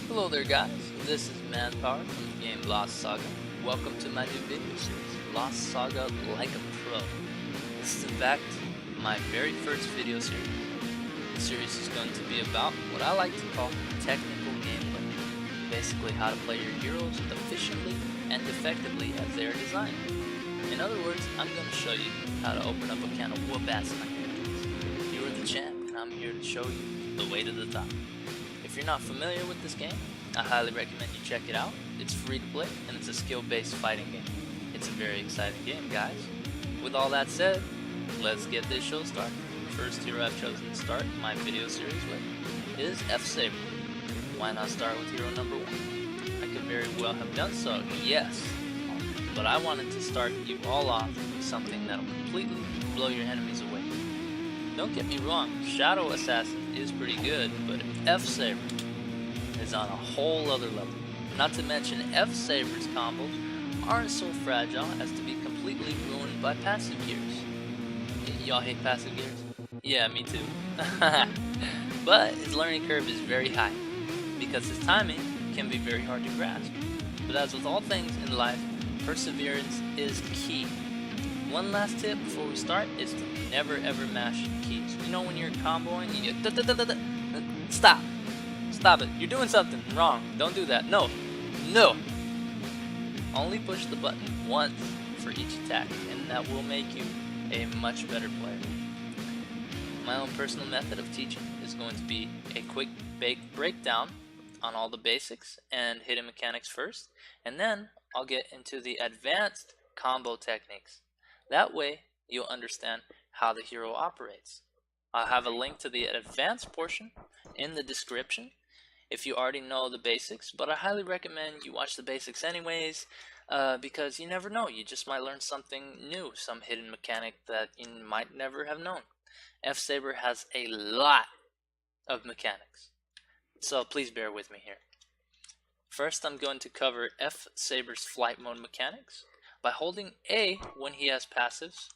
Hello there guys, this is Manpower from the game Lost Saga. Welcome to my new video series, Lost Saga Like A Pro. This is in fact my very first video series. The series is going to be about what I like to call technical gameplay. Basically how to play your heroes efficiently and effectively as they are designed. In other words, I'm going to show you how to open up a can of whoop-ass mechanics. You are the champ and I'm here to show you the way to the top. If you're not familiar with this game, I highly recommend you check it out. It's free to play and it's a skill-based fighting game. It's a very exciting game, guys. With all that said, let's get this show started. The first hero I've chosen to start my video series with is F-Saber. Why not start with hero number 1? I could very well have done so, yes. But I wanted to start you all off with something that'll completely blow your enemies away. Don't get me wrong, Shadow Assassin is pretty good, but F-Saber is on a whole other level. Not to mention F-Saber's combos aren't so fragile as to be completely ruined by passive gears. Y'all hate passive gears? Yeah, me too. But his learning curve is very high, because his timing can be very hard to grasp. But as with all things in life, perseverance is key. One last tip before we start is to never ever mash keys. You know when you're comboing, you get stop. Stop it. You're doing something wrong. Don't do that. No. No. Only push the button once for each attack, and that will make you a much better player. My own personal method of teaching is going to be a quick breakdown on all the basics and hidden mechanics first, and then I'll get into the advanced combo techniques. That way, you'll understand how the hero operates. I'll have a link to the advanced portion in the description if you already know the basics, but I highly recommend you watch the basics anyways, because you never know, you just might learn something new, some hidden mechanic that you might never have known. F-Saber has a lot of mechanics, so please bear with me here. First, I'm going to cover F-Saber's flight mode mechanics. By holding A when he has passives,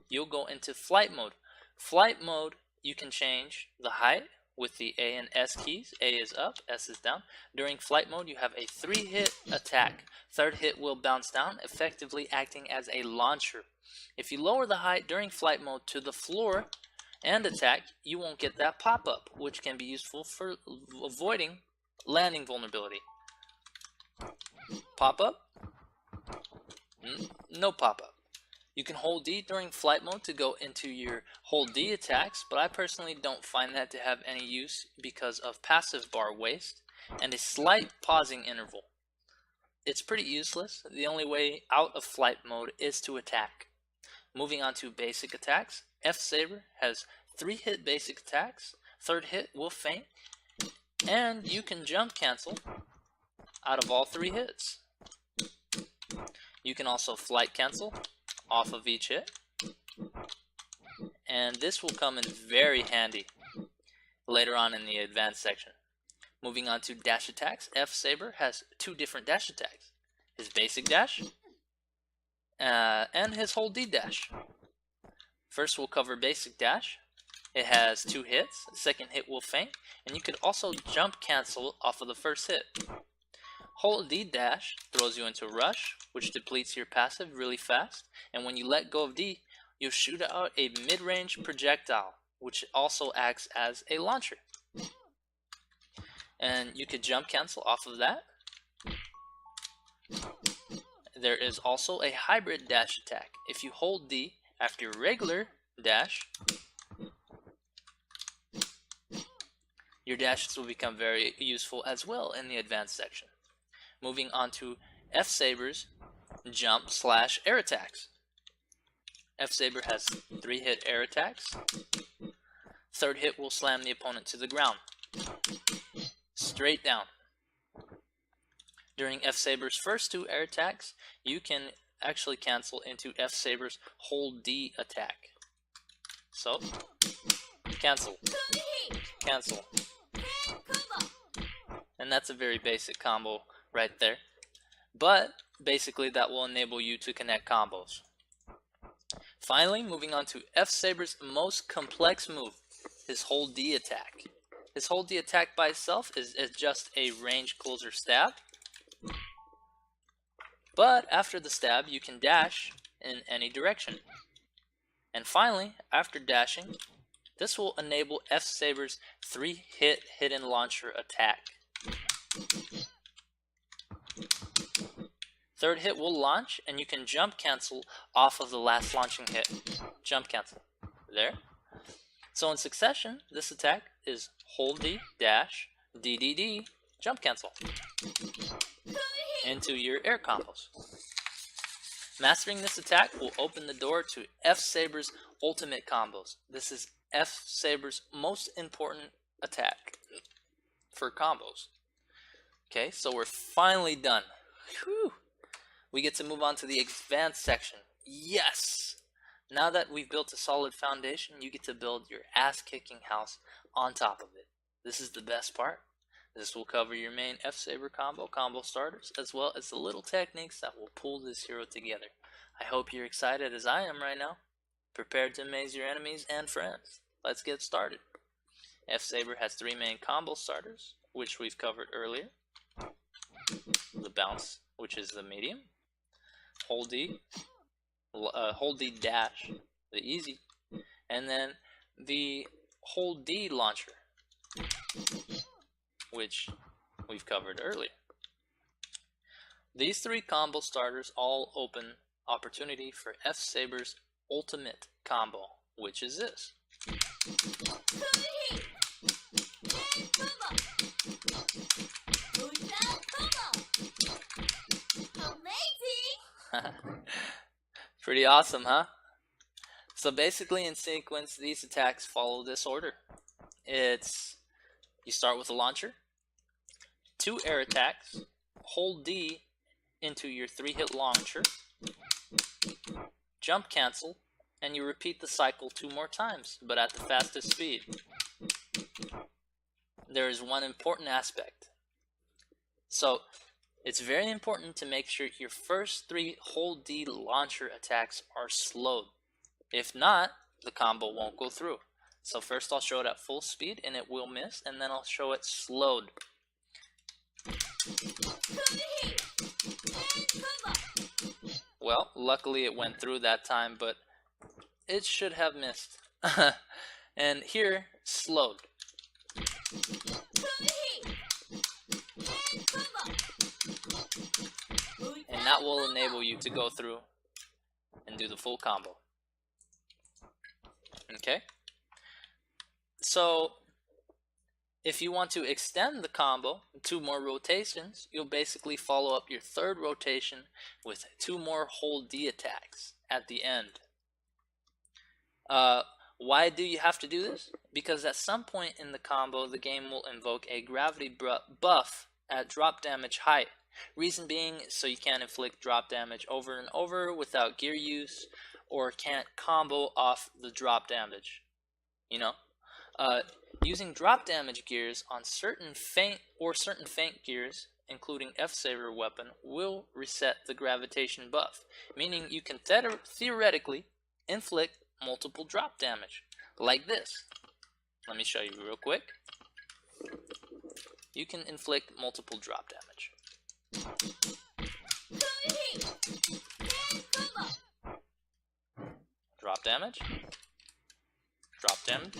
you'll go into flight mode. Flight mode, you can change the height with the A and S keys. A is up, S is down. During flight mode, you have a 3-hit attack. Third hit will bounce down, effectively acting as a launcher. If you lower the height during flight mode to the floor and attack, you won't get that pop-up, which can be useful for avoiding landing vulnerability. Pop-up? No pop-up. You can hold D during flight mode to go into your hold D attacks, but I personally don't find that to have any use because of passive bar waste and a slight pausing interval. It's pretty useless. The only way out of flight mode is to attack. Moving on to basic attacks, F-Saber has 3-hit basic attacks. Third hit will feint, and you can jump cancel out of all 3 hits. You can also flight cancel off of each hit, and this will come in very handy later on in the advanced section. Moving on to dash attacks, F-Saber has 2 different dash attacks. His basic dash and his hold D dash. First we'll cover basic dash. It has 2 hits. The second hit will feint, and you could also jump cancel off of the first hit. Hold D dash throws you into rush, which depletes your passive really fast, and when you let go of D, you'll shoot out a mid-range projectile, which also acts as a launcher. And you could jump cancel off of that. There is also a hybrid dash attack. If you hold D after your regular dash, your dashes will become very useful as well in the advanced section. Moving on to F-Saber's jump/air attacks. F-Saber has 3-hit air attacks. Third hit will slam the opponent to the ground. Straight down. During F-Saber's first 2 air attacks, you can actually cancel into F-Saber's hold D attack. So, cancel. Cancel. And that's a very basic combo right there. but basically that will enable you to connect combos. Finally, moving on to F-Saber's most complex move, his hold D attack. His hold D attack by itself is just a range closer stab, but after the stab you can dash in any direction. And finally, after dashing, this will enable F-Saber's 3-hit hidden launcher attack. Third hit will launch, and you can jump cancel off of the last launching hit. Jump cancel. There. So in succession, this attack is hold D, dash, DDD, jump cancel into your air combos. Mastering this attack will open the door to F-Saber's ultimate combos. This is F-Saber's most important attack for combos. Okay, so we're finally done. Whew. We get to move on to the advanced section. Yes! Now that we've built a solid foundation, you get to build your ass-kicking house on top of it. This is the best part. This will cover your main F-Saber combo starters, as well as the little techniques that will pull this hero together. I hope you're excited as I am right now, prepared to amaze your enemies and friends. Let's get started. F-Saber has 3 main combo starters, which we've covered earlier. The bounce, which is the medium. Hold D dash, the easy. And then the hold D launcher, which we've covered earlier. These 3 combo starters all open opportunity for F-Saber's ultimate combo, which is this. Pretty awesome, huh? So basically in sequence, these attacks follow this order. You start with a launcher, 2 air attacks, hold D into your 3-hit launcher, jump cancel, and you repeat the cycle 2 more times, but at the fastest speed. There is one important aspect. So it's very important to make sure your first 3 hold D launcher attacks are slowed. If not, the combo won't go through. So first I'll show it at full speed and it will miss, and then I'll show it slowed. Well, luckily it went through that time, but it should have missed. And here, slowed. And that will enable you to go through and do the full combo. Okay? So, if you want to extend the combo 2 more rotations, you'll basically follow up your 3rd rotation with 2 more hold D attacks at the end. Why do you have to do this? Because at some point in the combo, the game will invoke a gravity buff at drop damage height. Reason being, so you can't inflict drop damage over and over without gear use, or can't combo off the drop damage. You know? Using drop damage gears on certain feint gears, including F-Saber weapon, will reset the gravitation buff, meaning you can theoretically inflict multiple drop damage, like this. Let me show you real quick. You can inflict multiple drop damage. Drop damage. Drop damage.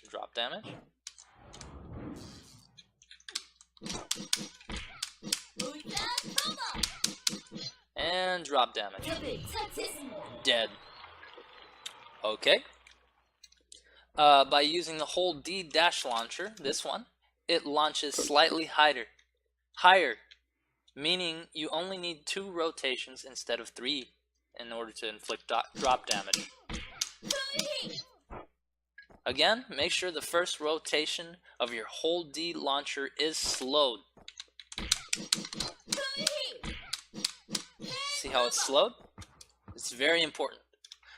Drop damage. And drop damage. Dead. Okay. By using the hold D dash launcher, this one, it launches slightly higher, meaning you only need 2 rotations instead of 3 in order to inflict drop damage. Again, make sure the first rotation of your hold D launcher is slowed. See how it's slowed? It's very important,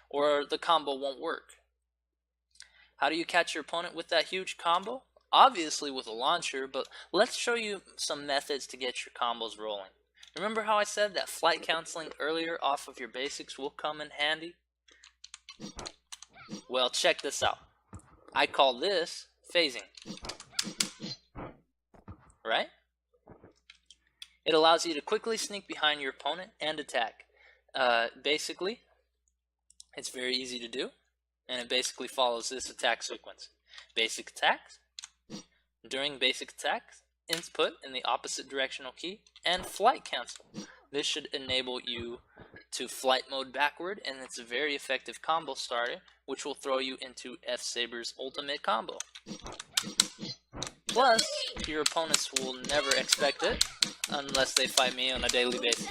or the combo won't work. How do you catch your opponent with that huge combo? obviously with a launcher, but let's show you some methods to get your combos rolling. Remember how I said that flight counseling earlier off of your basics will come in handy? Well, check this out. I call this phasing. Right? It allows you to quickly sneak behind your opponent and attack. Basically, it's very easy to do, and it basically follows this attack sequence. Basic attacks. During basic attacks, input in the opposite directional key, and flight cancel. This should enable you to flight mode backward, and it's a very effective combo starter, which will throw you into F-Saber's ultimate combo. Plus, your opponents will never expect it, unless they fight me on a daily basis.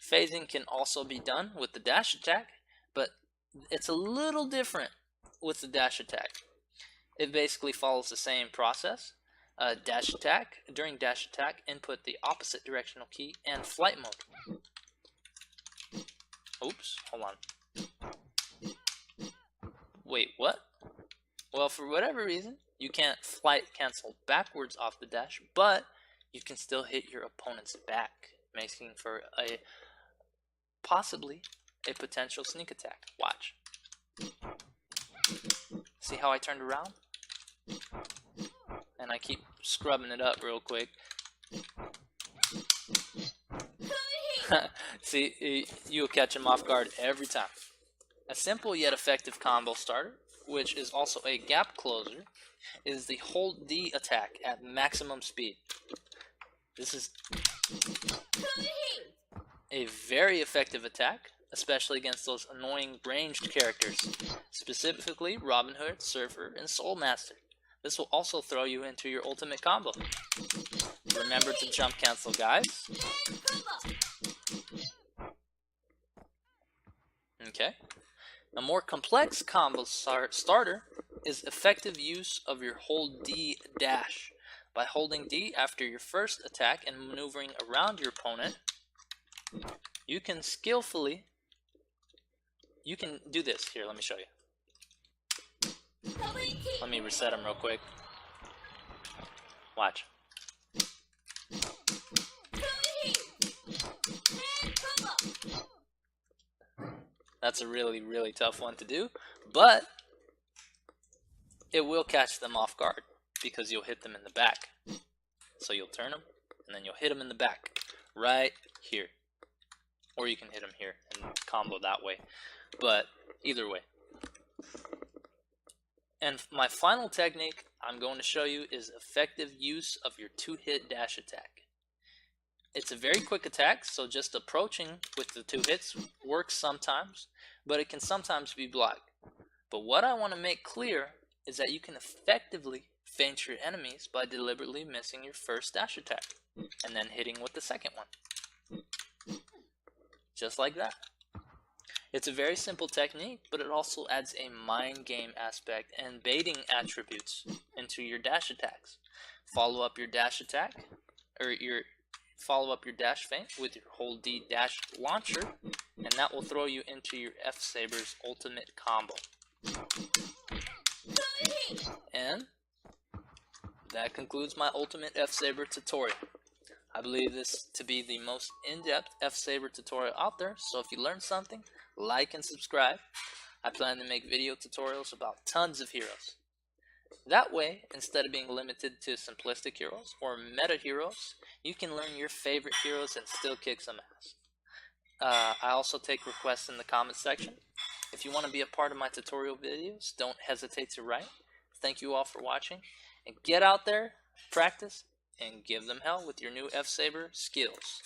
Phasing can also be done with the dash attack, but it's a little different with the dash attack. It basically follows the same process. Dash attack. During dash attack, input the opposite directional key and flight mode. Oops, hold on. Wait, what? Well, for whatever reason, you can't flight cancel backwards off the dash, but you can still hit your opponent's back, making for a possibly a potential sneak attack. Watch. See how I turned around? And I keep scrubbing it up real quick. See, you'll catch him off guard every time. A simple yet effective combo starter, which is also a gap closer, is the Hold D attack at maximum speed. This is a very effective attack, especially against those annoying ranged characters, specifically Robin Hood, Surfer, and Soul Master. This will also throw you into your ultimate combo. Remember to jump cancel, guys. Okay. A more complex combo starter is effective use of your Hold D dash. By holding D after your first attack and maneuvering around your opponent, you can do this. Here, let me show you. Let me reset him real quick. Watch. That's a really, really tough one to do, but it will catch them off guard because you'll hit them in the back. So you'll turn them, and then you'll hit them in the back, right here. Or you can hit them here and combo that way, but either way. And my final technique I'm going to show you is effective use of your 2-hit dash attack. It's a very quick attack, so just approaching with the 2 hits works sometimes, but it can sometimes be blocked. But what I want to make clear is that you can effectively feint your enemies by deliberately missing your first dash attack, and then hitting with the second one. Just like that. It's a very simple technique, but it also adds a mind game aspect and baiting attributes into your dash attacks. Follow up your dash attack, or follow up your dash feint with your Hold D dash launcher, and that will throw you into your F-Saber's ultimate combo. And that concludes my ultimate F-Saber tutorial. I believe this to be the most in-depth F-Saber tutorial out there, so if you learned something, like and subscribe. I plan to make video tutorials about tons of heroes. That way, instead of being limited to simplistic heroes or meta heroes, you can learn your favorite heroes and still kick some ass. I also take requests in the comment section. If you want to be a part of my tutorial videos, don't hesitate to write. Thank you all for watching, and get out there, practice, and give them hell with your new F-Saber skills.